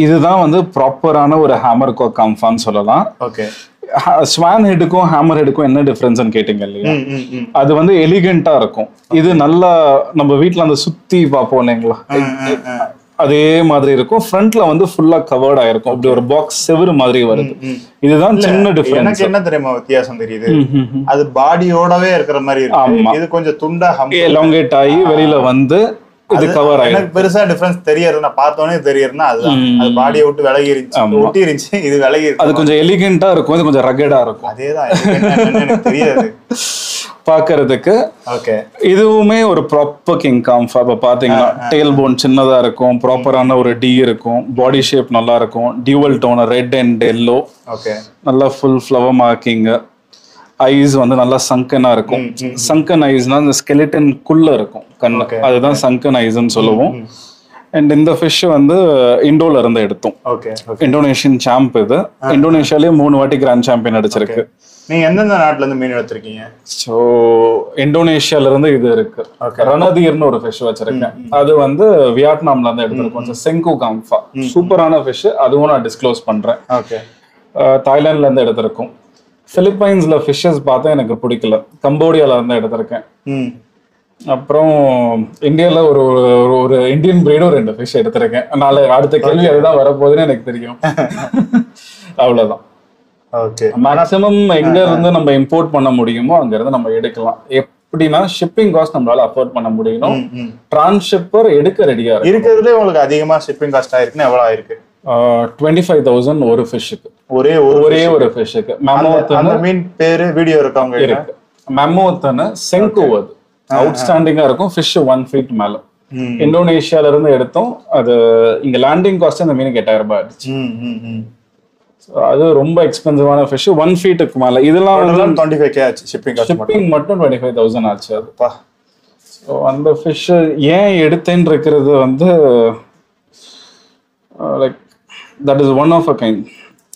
இதுதான் வந்து ப்ராப்பரான ஒரு ஹேமர் காக் காம்ஃபான்னு சொல்லலாம். ஓகே. ஸ்வான் ஹெட்டுக்கும் ஹேமர் ஹெட்டுக்கும் என்ன டிஃபரன்ஸ்னு கேட்டீங்க இல்லையா? அது வந்து எலிகென்ட்டா இருக்கும். இது நல்லா நம்ம வீட்ல அந்த சுத்தி பார்ப்போம் இல்லைங்களா, அதே மாதிரி இருக்கும். ஃப்ரண்ட்ல வந்து ஃபுல்லா கவர்ட் ஆயிருக்கும். அப்படி ஒரு பாக்ஸ் செவரு மாதிரி வருது. இதுதான் சின்ன டிஃபரன்ஸ். எனக்கு என்ன தெரியுமா வித்தியாசம் தெரியுது, அது பாடியோடவே இருக்கிற மாதிரி இருக்கு. இது கொஞ்சம் துண்டா எலாங்கேட் ஆகி வெளியில வந்து இது கவர் ஆயிடும். எனக்கு பெருசா டிஃபரன்ஸ் தெரியறது, நான் பார்த்தோனே தெரியறதுன்னா அதுதான். அது பாடியை விட்டு விலகி இருந்துச்சு, ஒட்டி இருந்துச்சு. இது விலகி இருக்கு. அது கொஞ்சம் எலிகென்ட்டா இருக்கும், இது கொஞ்சம் ரகடா இருக்கும். அதேதான் எனக்கு தெரியாது பாக்குறதுக்கு. ஓகே. இதுவுமே ஒரு ப்ராப்பர் கிங் காம்ஃபா. இப்ப பாத்தீங்கன்னா டெயில் போன் சின்னதா இருக்கும், ப்ராப்பரான ஒரு டி இருக்கும், பாடி ஷேப் நல்லா இருக்கும், dual tone red and yellow. Okay. நல்லா ஃபுல் ஃப்ளவர் மார்க்கிங். ஐஸ் வந்து நல்லா சங்கனா இருக்கும். சங்கன் ஐஸ்னா இந்த ஸ்கெலிட்டன் குள்ள இருக்கும் கண்ணு, அதுதான் சங்கன் ஐஸ்ன்னு சொல்லுவோம். அண்ட் இந்த ஃபிஷ் வந்து இண்டோல இருந்து எடுத்தோம். Indonesian champ. இது இந்தோனேஷியாலேயே 3 வாட்டி கிராண்ட் சாம்பியன் அடிச்சிருக்கு. நீங்க எந்தெந்த நாட்டுல இருந்து மீன் எடுத்திருக்கீங்க? ஸோ இந்தோனேஷியால இருந்து இது இருக்கு. ரணதீர்னு ஒரு ஃபிஷ் வச்சிருக்கேன். அது வந்து வியட்நாம்ல இருந்து எடுத்திருக்கோம். செங்கு காம்ஃபா சூப்பரான ஃபிஷ். அதுவும் நான் டிஸ்க்ளோஸ் பண்றேன். தாய்லாந்துல இருந்து எடுத்திருக்கோம். பிலிப்பைன்ஸ்ல ஃபிஷ்ஷஸ் பார்த்தா எனக்கு பிடிக்கல. கம்போடியால இருந்து எடுத்திருக்கேன். அப்புறம் இந்தியால ஒரு இந்தியன் பிரீடும் 2 ஃபிஷ் எடுத்திருக்கேன். நாளை அடுத்த கேள்வி அதுதான் வரப்போகுதுன்னு எனக்கு தெரியும். அவ்வளவுதான். ஓகே. மேக்ஸிமம் எங்க இருந்து நம்ம இம்போர்ட் பண்ண முடியுமோ அங்க இருந்து நம்ம எடுக்கலாம். எப்படின்னா ஷிப்பிங் காஸ்ட் நம்மளால அஃபோர்ட் பண்ண முடியணும். டிரான்ஸ்ஷிப்பர் எடுக்க ரெடியா இருக்கிறதுல உங்களுக்கு அதிகமா ஷிப்பிங் காஸ்ட் ஆயிருக்குன்னு எவ்வளவு ஆயிருக்கு? 25,000 ஒரு ஃபிஷ்ஷுக்கு. ஒரே ஒரு ஃபிஷ்ஷுக்கு. அந்த மீன் பேரு வீடியோ இருக்கவங்க இருக்கு. மெமோத்தன செங்கு. அது அவுட்ஸ்டாண்டிங்கா இருக்கும். ஃபிஷ் 1 feet மேல. இந்தோனேஷியால இருந்து எடுத்தோம். அது இங்க லேண்டிங் காஸ்ட் அந்த மீனுக்கு 8,000 ரூபாய் ஆயிடுச்சு. அது ரொம்ப எக்ஸ்பென்சிவான ஃபிஷ். 1 feetக்கு மேல. இதெல்லாம் 25K ஆச்சு ஷிப்பிங் காஸ்ட். ஷிப்பிங் மட்டும் 25,000 ஆச்சு. அதுப்பா. ஸோ அந்த ஃபிஷ் ஏன் எடுத்தேன்னு இருக்கிறது வந்து like that is one of a kind.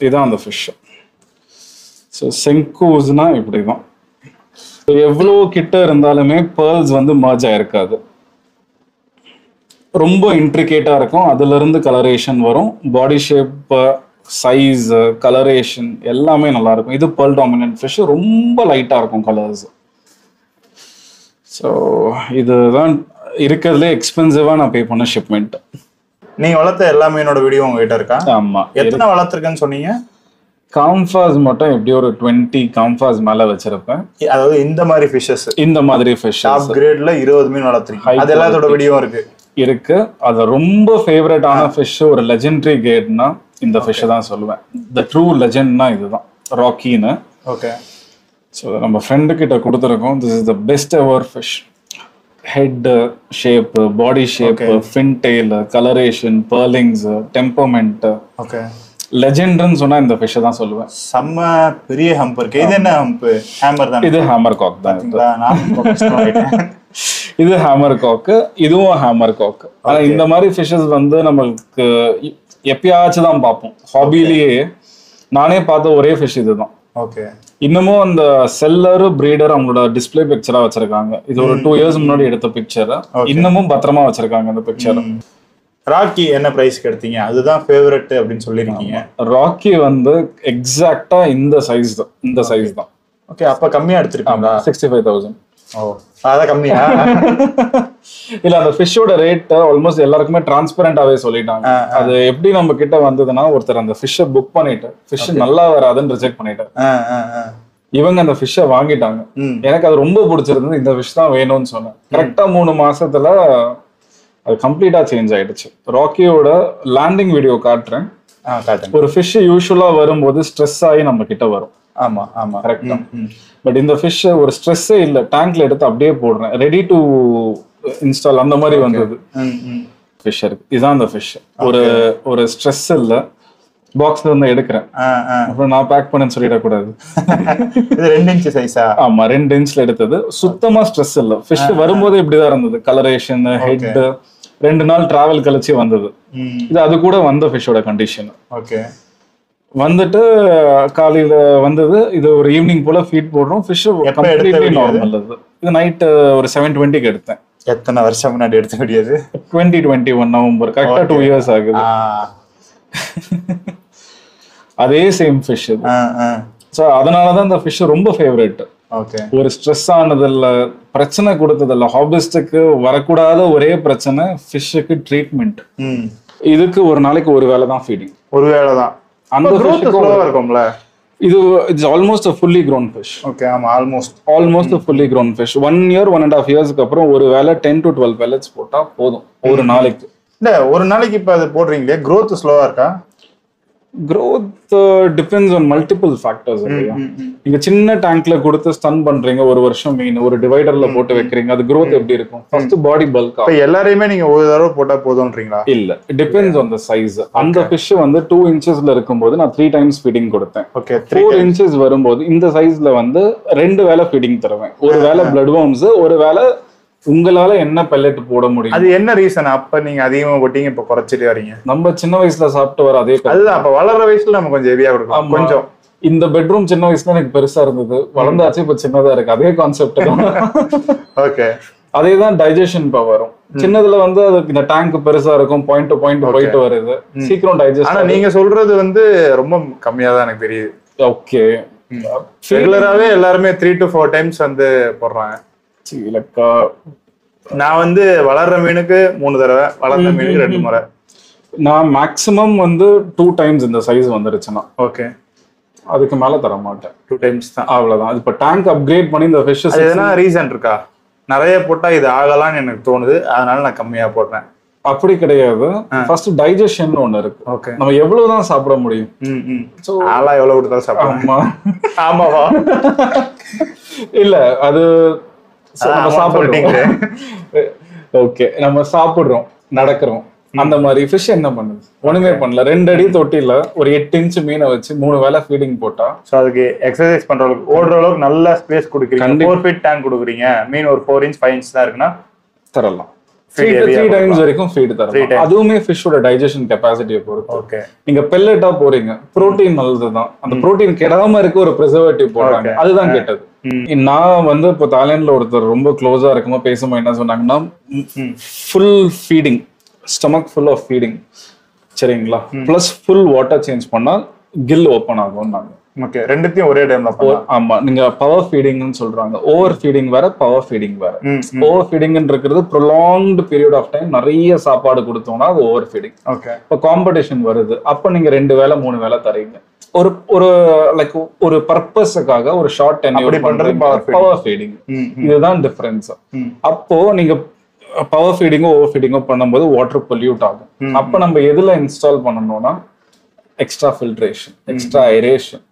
இதுதான் அந்த ஃபிஷ். ஸோ செங்கூஸ்னா இப்படிதான். எவ்வளோ கிட்ட இருந்தாலுமே பேர்ல்ஸ் வந்து மர்ஜ் ஆயிருக்காது. ரொம்ப இன்ட்ரிகேட்டா இருக்கும். அதுல இருந்து கலரேஷன் வரும். பாடி ஷேப், சைஸ், கலரேஷன் எல்லாமே நல்லா இருக்கும். இது பேர்ல் டாமினன்ட் ஃபிஷ். ரொம்ப லைட்டா இருக்கும் கலர்ஸ். ஸோ இதுதான் இருக்கிறதுலே எக்ஸ்பென்சிவா நான் பே பண்ண ஷிப்மெண்ட். நீங்க வளர்த்த எல்லா மீனோட வீடியோ உங்ககிட்ட இருக்கா? ஆமா. எத்தனை வளர்த்துருக்கேன்னு சொன்னீங்க? காம்ஃபாஸ் மட்டும் எப்படி ஒரு 20 காம்ஃபாஸ் மேல வச்சிருப்பேன். அதாவது இந்த மாதிரி ஃபிஷஸ், இந்த மாதிரி ஃபிஷ் டாப் கிரேட்ல 20 மீன் வளர்த்துறீங்க. அது எல்லாத்தோட வீடியோ இருக்கு. அது ரொம்ப ஃபேவரட்டான ஃபிஷ், ஒரு லெஜெண்டரி கிரேட்னா இந்த ஃபிஷ் தான் சொல்லுவேன். த ட்ரூ லெஜெண்ட்னா இதுதான், ராக்கின்னு. ஓகே. ஸோ நம்ம ஃப்ரெண்டு கிட்ட கொடுத்துருக்கோம். This is the best ever fish. Head shape, body shape, fin tail, colouration, pearlings, temperament. Okay. லெஜெண்ட்னு சொன்னா இந்த ஃபிஷ் தான் சொல்லுவேன். செம்ம பெரிய ஹம்ப் இருக்கு. இது என்ன ஹம்ப்? ஹேமர் தான். இது ஹேமர் காக் தான். இது ஹேமர் காக். இதுவும் ஹேமர் காக். ஆனா இந்த மாதிரி ஃபிஷஸ் வந்து நம்மளுக்கு எப்பயாச்சும் தான் பார்ப்போம். ஹாபிலேயே நானே பார்த்த ஒரே ஃபிஷ் இதுதான். ஓகே. இன்னமும் அந்த செல்லர் பிரீடர் அவங்களோட டிஸ்பிளே பிக்சரா வச்சிருக்காங்க. இது ஒரு 2 years முன்னாடி எடுத்த பிக்சர். இன்னமும் பத்திரமா வச்சிருக்காங்க அந்த பிக்சர். ராக்கி என்ன பிரைஸ்க்கு எடுத்தீங்க? அதுதான் ஃபேவரட் அப்படின்னு சொல்லிருக்கீங்க. ராக்கி வந்து எக்ஸாக்ட்டா இந்த சைஸ் தான். ஓகே. அப்ப கம்மியா எடுத்திருக்கீங்களா? 65,000. ஓ, அதான் கம்மியா? இல்ல, அந்த ஃபிஷ்ஷோட ரேட் ஆல்மோஸ்ட் எல்லாருக்குமே டிரான்ஸ்பரண்டாவே சொல்லிட்டாங்க. அது எப்படி நம்ம கிட்ட வந்ததுன்னா, ஒருத்தர் அந்த ஃபிஷ்ஷை புக் பண்ணிட்டு ஃபிஷ் நல்லா வராதுன்னு ரிஜெக்ட் பண்ணிட்டாரு. இவங்க அந்த ஃபிஷ்ஷை வாங்கிட்டாங்க. எனக்கு அது ரொம்ப பிடிச்சிருந்தது. இந்த ஃபிஷ் தான் வேணும்னு சொன்னேன். கரெக்டா 3 மாசத்துல அது கம்ப்ளீட்டா சேஞ்ச் ஆயிடுச்சு. ராக்கியோட லேண்டிங் வீடியோ காட்டுறேன். ஒரு ஃபிஷ் யூஸ்வலா வரும்போது ஸ்ட்ரெஸ் ஆகி நம்ம கிட்ட வரும். ஆமா ஆமா, கரெக்டா. பட் இந்த ஃபிஷ் ஒரு ஸ்ட்ரெஸ்ஸே இல்ல, டேங்க்ல எடுத்து அப்படியே போடுறேன், ரெடி டு இன்ஸ்டால் அந்த மாதிரி வந்தது. ஃபிஷ் இருக்கு. இதுதான் அந்த ஃபிஷ். ஒரு ஸ்ட்ரெஸ் இல்ல, பாக்ஸ்ல இருந்து எடுக்கிறேன், அப்புறம் நான் பேக் பண்ணேன்னு சொல்லிடக்கூடாது. இது 2 இன்ச் சைஸா? ஆமா, 2 இன்ச்ல எடுத்தது. சுத்தமா ஸ்ட்ரெஸ் இல்ல. ஃபிஷ் வரும்போது இப்படிதான் இருந்தது, கலரேஷன், ஹெட். 2 நாள் டிராவல் கழிச்சு வந்தது இது. அது கூட வந்த ஃபிஷ்ஷோட கண்டிஷன். ஓகே, வந்துட்டு காலையில வந்தது. இது ஒரு ஈவினிங் போல ஃபீட் போடுறோம். Fish completely normal. இது நைட் ஒரு 7:20க்கு எடுத்தேன். எத்தனை வருஷம் முன்னாடி எடுத்த முடியாது? 2021 நவம்பர். கரெக்டா 2 இயர்ஸ் ஆகுது. அதே சேம் ஃபிஷ் இது. ஸோ அதனாலதான் இந்த ஃபிஷ் ரொம்ப ஃபேவரட். ஒரு ஸ்ட்ரெஸ் ஆனதில்ல, பிரச்சனை கொடுத்ததில்ல. ஹாபிஸ்டுக்கு வரக்கூடாத ஒரே பிரச்சனை ஃபிஷ்ஷுக்கு ட்ரீட்மெண்ட். இதுக்கு ஒரு நாளைக்கு ஒரு வேளை தான் ஃபீடிங். ஒரு வேளை தான். அந்த இருக்கும்ல. இது it's almost a fully grown fish. Okay, ஆமா, almost a fully grown fish. 1 year 1.5 yearsக்கு அப்புறம் ஒரு வேளை 10 to 12 pellets போட்டா போதும் ஒரு நாளைக்கு. இல்ல, ஒரு நாளைக்கு இப்ப அது போடுறீங்களே, growth ஸ்லோவா இருக்கா? growth depends on multiple factors. நீங்க சின்ன டேங்க்ல கொடுத்து ஸ்டன் பண்றீங்க ஒரு வருஷம் மீன், ஒரு டிவைடர்ல போட்டு வைக்கிறீங்க, அது growth எப்படி இருக்கும்? First body bulk. இப்ப எல்லாரையுமே நீங்க ஒரு தடவை போட்டா போதும்ன்றீங்களா? இல்ல, டிபெண்ட்ஸ் ஆன் தி சைஸ். அந்த ஃபிஷ் வந்து 2 inchesல இருக்கும்போது நான் 3 times ஃபீடிங் கொடுத்தேன். ஓகே, 4 inches வரும்போது இந்த சைஸ்ல வந்து 2 வேளை ஃபீடிங் தருவேன். ஒரு வேளை பிளட் வார்ம்ஸ், ஒரு வேளை உங்களால என்ன பெல்லட் போட முடியும். அது என்ன ரீசன்? அப்ப நீங்க அதிகமா போட்டீங்க, இப்ப குறைச்சிட்டு வரீங்க. நம்ம சின்ன வயசுல சாப்பிட்டு வர அதே. அதுதான், அப்ப வளர்ற வயசுல நம்ம கொஞ்சம் ஹெவியா கொடுக்கலாம். கொஞ்சம் இந்த பெட்ரூம் சின்ன வயசுல எனக்கு பெருசா இருந்தது, வளர்ந்தாச்சு இப்ப சின்னதா இருக்கு. அதே கான்செப்ட் தான். ஓகே, அதேதான் டைஜஷன் வரும். சின்னதுல வந்து அதுக்கு இந்த டேங்க் பெருசா இருக்கும், பாயிண்ட் டு பாயிண்ட் போயிட்டு வருது, சீக்கிரம் டைஜஸ்ட். ஆனா நீங்க சொல்றது வந்து ரொம்ப கம்மியா தான் எனக்கு தெரியுது. ஓகே, ரெகுலராவே எல்லாருமே 3 to 4 times வந்து போடுறாங்க. நான் வந்து வளர்ற மீனுக்கு 3 தடவை, வளர்ந்த மீனுக்கு 2 முறை. நான் மேக்ஸிமம் வந்து 2 times இந்த சைஸ் வந்துருச்சுன்னா. ஓகே, அதுக்கு மேல தர மாட்டேன். 2 times தான், அவ்வளவுதான். இப்ப டேங்க் அப்கிரேட் பண்ணி இந்த ஃபிஷ் எதனா ரீசன் இருக்கா? நிறைய போட்டா இது ஆகலாம்னு எனக்கு தோணுது, அதனால நான் கம்மியா போடுறேன். அப்படி கிடையாது. ஃபர்ஸ்ட் டைஜஷன் ஒண்ணு இருக்கு. ஓகே, நம்ம எவ்வளவுதான் சாப்பிட முடியும்? சோ ஆளா எவ்வளவு கொடுத்தாலும் சாப்பிடலாம். ஆமாவா? இல்ல, அது ஓகே, நம்ம சாப்பிடுறோம், நடக்கிறோம். அந்த மாதிரி ஃபிஷ் என்ன பண்ணுது? ஒண்ணுமே பண்ணல. 2 அடி தொட்டில ஒரு 8 inch மீனை வச்சு 3 வேளை ஃபீடிங் போட்டா, சோ அதுக்கு எக்ஸசைஸ் பண்ற அளவுக்கு, ஓடுற அளவுக்கு நல்ல ஸ்பேஸ் கொடுக்குறீங்க. 4 feet டேங்க் கொடுக்குறீங்க. மீன் ஒரு 4 inch 5 inch தான் இருக்குன்னா தரலாம். 3 times வரைக்கும் ஃபீட் தரலாம். அதுவுமே ஃபிஷ்ஷோட டைஜஷன் கெப்பாசிட்டியை பொறுத்து. ஓகே, நீங்க பெல்லட்டா போறீங்க, புரோட்டீன் நல்லதுதான். அந்த புரோட்டீன் கெடாம இருக்க ஒரு ப்ரிசர்வேட்டிவ் போடுறாங்க, அதுதான் கெட்டது. நான் வந்து இப்போ தாய்லாந்துல ஒருத்தர் ரொம்ப க்ளோஸா இருக்கும்போது பேசும்போது என்ன சொன்னாங்கன்னா, full feeding, stomach full of feeding, சரிங்களா, பிளஸ் ஃபுல் வாட்டர் சேஞ்ச் பண்ணா கில் ஓப்பன் ஆகும். நாங்க ஓகே, ரெண்டுத்தையும் ஒரே டைம்ல பண்ணலாம். ஆமா, நீங்க பவர் ஃபீடிங்னு சொல்றாங்க. ஓவர் ஃபீடிங் வேற, பவர் ஃபீடிங் வேற. ஓவர் ஃபீடிங்ன்றது ப்ரொலாங்டு பீரியட் ஆஃப் டைம் நிறைய சாப்பாடு கொடுத்தோம்னா அது ஓவர் ஃபீடிங். ஓகே, இப்போ காம்படிஷன் வருது, அப்ப நீங்க 2 வேளை 3 வேளை தரீங்க. ஒரு லைக் ஒரு பர்பஸுக்காக ஒரு ஷார்ட் டென்யூர் பண்றது பவர் ஃபீடிங். இதுதான் டிஃபரன்ஸ். அப்போ நீங்க பவர் ஃபீடிங்கோ ஓவர் ஃபீடிங்கோ பண்ணும்போது வாட்டர் பொல்யூட் ஆகும். அப்ப நம்ம எதுல இன்ஸ்டால் பண்ணணும்னா எக்ஸ்ட்ரா ஃபில்ட்ரேஷன், எக்ஸ்ட்ரா ஏரேஷன்,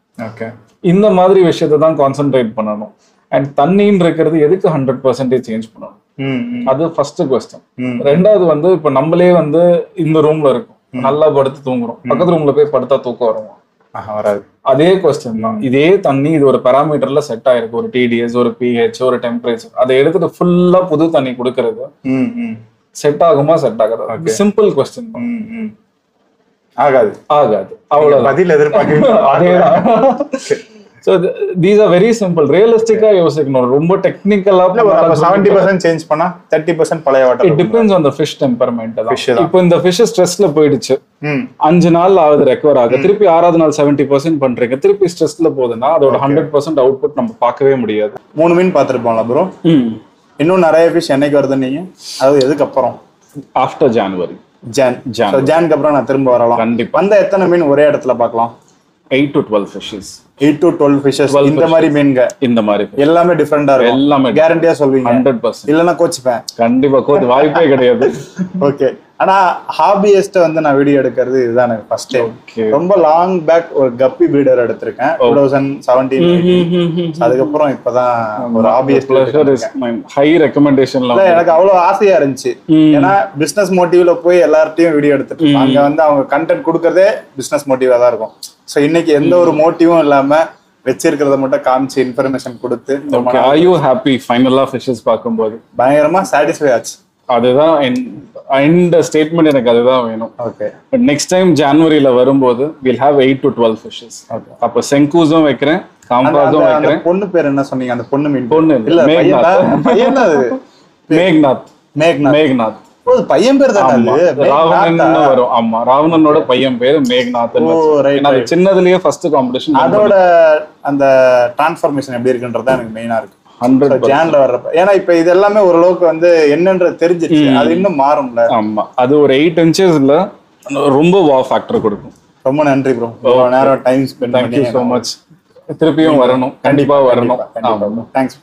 இந்த மாதிரி விஷயத்தை தான் கான்சென்ட்ரேட் பண்ணணும். அண்ட் தண்ணின்னு இருக்கிறது எதுக்கு 100% சேஞ்ச் பண்ணணும்? அது ஃபர்ஸ்ட் கொஸ்டின். ரெண்டாவது வந்து இப்ப நம்மளே வந்து இந்த ரூம்ல இருக்கும், நல்லா படுத்து தூங்குறோம், பக்கத்து ரூம்ல போய் படுத்தா தூக்கம் வருமா? வராது. அதே கொஸ்டின் தான். இதே தண்ணி இது ஒரு பாராமீட்டர்ல செட் ஆயிருக்கு, ஒரு TDS, ஒரு pH, ஒரு டெம்பரேச்சர். அதை எடுத்துட்டு ஃபுல்லா புது தண்ணி கொடுக்கறது செட் ஆகுமா? செட் ஆகாது. சிம்பிள் கொஸ்டின் தான். ஆகாது, ஆகாது, அவ்வளவு பதில் எதிர்பார்க்க. அதேதான். So these are very simple. Realistic-ஆ யோசிக்கணும். ரொம்ப டெக்னிக்கலா 70% சேஞ்ச் பண்ணா 30% பழைய water. It depends on the fish temperament. இப்போ இந்த fish ஸ்ட்ரெஸ்ல போயிடுச்சு, 5 நாள் ஆகுது ரெக்கவர் ஆக, திருப்பி 6வது நாள் 70% பண்றீங்க, திருப்பி ஸ்ட்ரெஸ்ல போகுதுன்னா அதோட 100% அவுட்புட் நம்ம பார்க்கவே முடியாது. 3 மீன் பார்த்துருப்போம்ல ப்ரோ. இன்னும் நிறைய ஃபிஷ் என்னைக்கு வருது நீங்க? அதாவது எதுக்கு அப்புறம்? After January. ஜானுக்கு அப்புறம் நான் திரும்ப வரலாம். கண்டிப்பா. வந்த எத்தனை மீன் ஒரே இடத்துல பார்க்கலாம்? 8 to 12 fishes. 8 to 12 fishes. இந்த மாதிரி மீன்க இந்த மாதிரி எல்லாமே டிஃபரெண்டா இருக்கும். எல்லாமே கேரண்டியா சொல்வீங்க? 100%. இல்லனா கோச்சுப்பேன். கண்டிப்பா கோச் வாய்ப்பே கிடையாது. ஓகே, ஆனா ஹாபியஸ்ட் வந்து நான் வீடியோ எடுக்கிறது இதுதான் எனக்கு ஃபர்ஸ்ட் டைம். ரொம்ப லாங் பேக் ஒரு கப்பி பிரீடர் எடுத்திருக்கேன் 2017. அதுக்கப்புறம் இப்பதான் ஒரு ஹாபியஸ்ட். ஹை ரெக்கமெண்டேஷன்ல எனக்கு அவ்வளவு ஆசையா இருந்துச்சு. ஏன்னா பிசினஸ் மோட்டிவ்ல போய் எல்லார்ட்டையும் வீடியோ எடுத்துட்டு அங்க வந்து அவங்க கண்டென்ட் கொடுக்கறதே பிசினஸ் மோட்டிவா தான் இருக்கும். சோ இன்னைக்கு எந்த ஒரு மோட்டிவும் இல்லாம வச்சிருக்கிறத மட்டும் காமிச்சு இன்ஃபர்மேஷன் கொடுத்து are you happy ஃபைனலா ஃபிஷஸ் பார்க்கும்போது? பயங்கரமா சாட்டிஸ்ஃபை ஆச்சு. அதுதான் இந்த ஸ்டேட்மெண்ட் எனக்கு அதுதான் வேணும். ஓகே. பட் நெக்ஸ்ட் டைம் ஜனவரியில வரும்போது we'll have 8 to 12 fishes. Okay. அப்ப செங்கூஸும் வைக்கிறேன், காம்பாஸும் வைக்கிறேன். பொண்ணு பேர் என்ன சொன்னீங்க? அந்த பொண்ணு மீன் பொண்ணு இல்ல மேக்நாத். பையன் அது மேக்நாத். மேக்நாத். ஓ பையன் பேர் தான் அது. ராவணன் வரும். ஆமா, ராவணனோட பையன் பேர் மேக்நாத். அது சின்னதுலயே ஃபர்ஸ்ட் காம்படிஷன். அதோட அந்த டிரான்ஸ்ஃபர்மேஷன் எப்படி இருக்குன்றதா எனக்கு மெயினா இருக்கு. 100% ஜான்ல வர்றப்ப. ஏன்னா இப்ப இது எல்லாமே ஓரளவுக்கு வந்து என்னன்றது தெரிஞ்சிருச்சு. அது இன்னும் மாறும்ல. ஆமா, அது ஒரு 8 inchesல ரொம்ப வா ஃபேக்டர் கொடுக்கும். ரொம்ப நன்றி ப்ரோ. நேரம் டைம் ஸ்பெண்ட் பண்ணி. Thank you so much. திருப்பியும் வரணும், கண்டிப்பா வரணும். தேங்க்ஸ்.